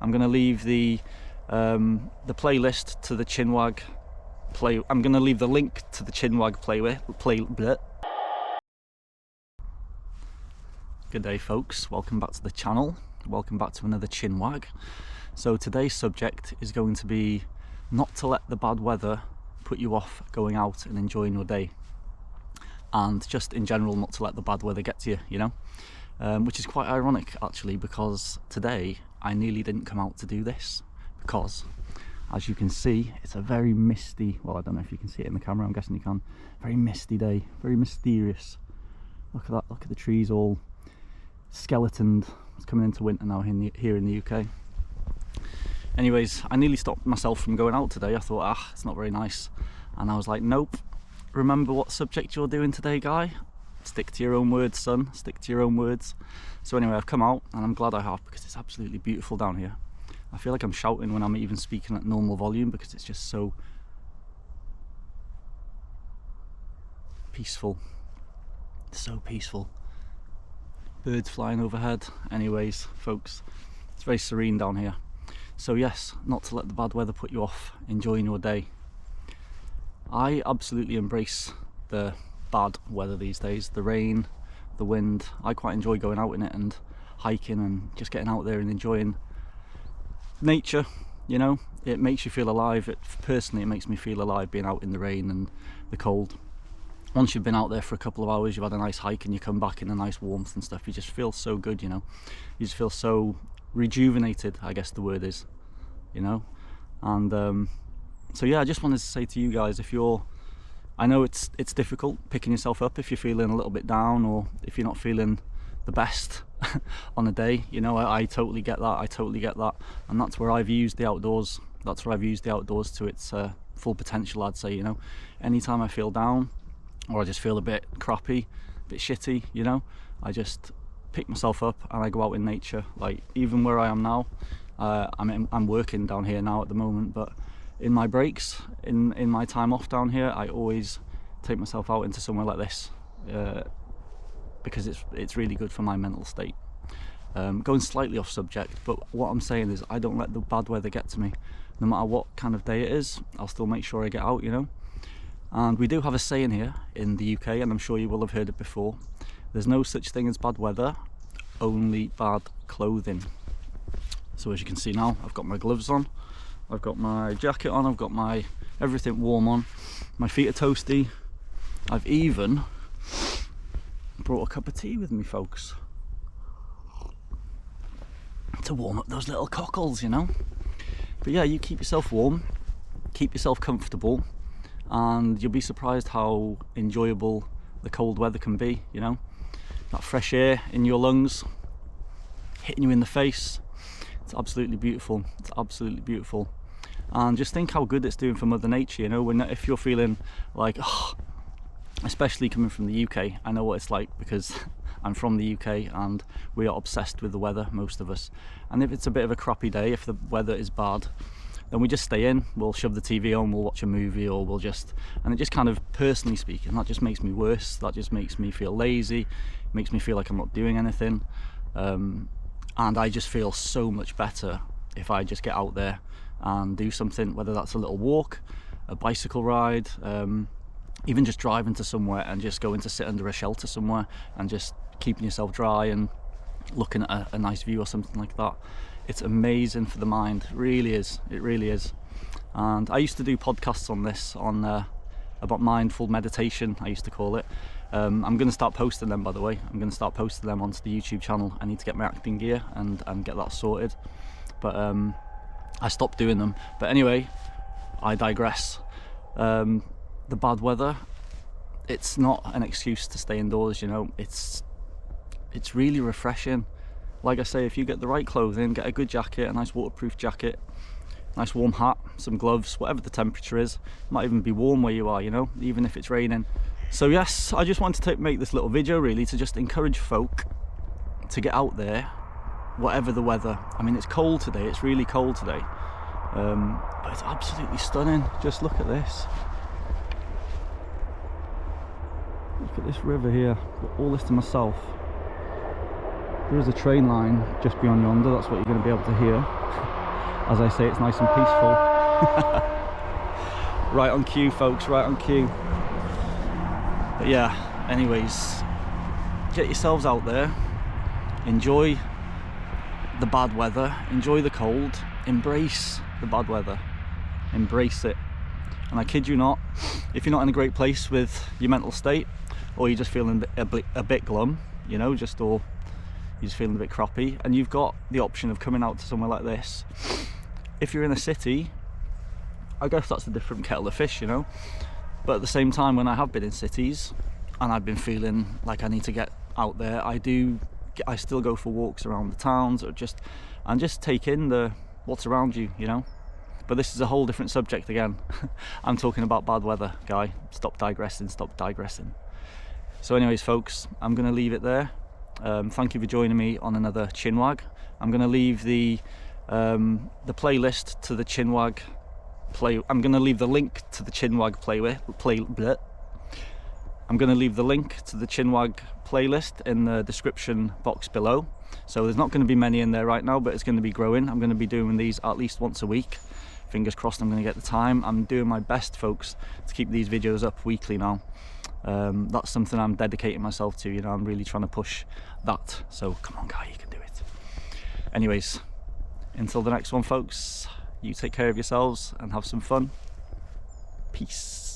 I'm going to leave the playlist to the Chinwag play. I'm going to leave the link to the Chinwag play. Good day, folks. Welcome back to the channel. Welcome back to another Chinwag. So today's subject is going to be not to let the bad weather put you off going out and enjoying your day, and just in general not to let the bad weather get to you, you know, which is quite ironic actually, because today I nearly didn't come out to do this because, as you can see, it's a very misty, well, I don't know if you can see it in the camera, I'm guessing you can, very misty day, very mysterious. Look at that, look at the trees all skeletoned. It's coming into winter now here in the UK. Anyways, I nearly stopped myself from going out today. I thought, it's not very nice. And I was like, nope, remember what subject you're doing today, guy? Stick to your own words, son, stick to your own words. So anyway, I've come out, and I'm glad I have, because it's absolutely beautiful down here. I feel like I'm shouting when I'm even speaking at normal volume, because it's just so peaceful. It's so peaceful. Birds flying overhead. Anyways, folks, it's very serene down here. So yes, not to let the bad weather put you off enjoying your day. I absolutely embrace the bad weather these days, the rain, the wind. I quite enjoy going out in it and hiking and just getting out there and enjoying nature, you know. It makes you feel alive. Personally, it makes me feel alive being out in the rain and the cold. Once you've been out there for a couple of hours, you've had a nice hike and you come back in a nice warmth and stuff, you just feel so good, you know. You just feel so rejuvenated, I guess the word is, you know. And so yeah, I just wanted to say to you guys, if you're, I know it's difficult picking yourself up if you're feeling a little bit down, or if you're not feeling the best on a day, you know. I totally get that, I totally get that. And that's where I've used the outdoors, to its full potential, I'd say, you know. Anytime I feel down, or I just feel a bit crappy, a bit shitty, you know, I just pick myself up and I go out in nature. Like, even where I am now, I'm working down here now at the moment, but in my breaks, in my time off down here, I always take myself out into somewhere like this, because it's really good for my mental state. Going slightly off subject, but what I'm saying is I don't let the bad weather get to me. No matter what kind of day it is, I'll still make sure I get out, you know. And we do have a saying here in the UK, and I'm sure you will have heard it before. There's no such thing as bad weather, only bad clothing. So as you can see now, I've got my gloves on, I've got my jacket on, I've got my everything warm on, my feet are toasty. I've even brought a cup of tea with me, folks, to warm up those little cockles, you know. But yeah, you keep yourself warm, keep yourself comfortable, and you'll be surprised how enjoyable the cold weather can be, you know. That fresh air in your lungs, hitting you in the face, it's absolutely beautiful. It's absolutely beautiful. And just think how good it's doing for Mother Nature, you know. If you're feeling like, especially coming from the UK, I know what it's like, because I'm from the UK and we are obsessed with the weather, most of us. And if it's a bit of a crappy day, if the weather is bad, then we just stay in, we'll shove the TV on, we'll watch a movie, or we'll just, and it just kind of, personally speaking, that just makes me worse. That just makes me feel lazy, makes me feel like I'm not doing anything. And I just feel so much better if I just get out there and do something, whether that's a little walk, a bicycle ride, even just driving to somewhere and just going to sit under a shelter somewhere and just keeping yourself dry and looking at a nice view or something like that. It's amazing for the mind, it really is, it really is. And I used to do podcasts on this, about mindful meditation, I used to call it. I'm going to start posting them, by the way. I'm going to start posting them onto the YouTube channel. I need to get my acting gear and get that sorted. But I stopped doing them. But anyway, I digress. The bad weather, it's not an excuse to stay indoors, you know. It's really refreshing. Like I say, if you get the right clothing, get a good jacket, a nice waterproof jacket, nice warm hat, some gloves, whatever the temperature is. It might even be warm where you are, you know, even if it's raining. So yes, I just wanted to make this little video really to just encourage folk to get out there, whatever the weather. I mean, it's cold today, it's really cold today, but it's absolutely stunning. Just look at this. Look at this river here, got all this to myself. There is a train line just beyond yonder, that's what you're going to be able to hear. As I say, it's nice and peaceful. Right on cue, folks, right on cue. But yeah, anyways, get yourselves out there, enjoy the bad weather, enjoy the cold, embrace the bad weather, embrace it. And I kid you not, if you're not in a great place with your mental state, or you're just feeling a bit glum, you know, or you're just feeling a bit crappy, and you've got the option of coming out to somewhere like this. If you're in a city, I guess that's a different kettle of fish, you know. But at the same time, when I have been in cities and I've been feeling like I need to get out there, I still go for walks around the towns, or just take in what's around you, you know. But this is a whole different subject again. I'm talking about bad weather, guy. Stop digressing. So anyways, folks, I'm going to leave it there. Thank you for joining me on another Chinwag. I'm going to leave the playlist to the Chinwag I'm going to leave the link to the Chinwag I'm going to leave the link to the Chinwag playlist in the description box below. So there's not going to be many in there right now, but it's going to be growing. I'm going to be doing these at least once a week. Fingers crossed I'm going to get the time. I'm doing my best, folks, to keep these videos up weekly now. That's something I'm dedicating myself to, you know. I'm really trying to push that. So come on, guy, you can do it. Anyways, until the next one, folks, you take care of yourselves and have some fun. Peace.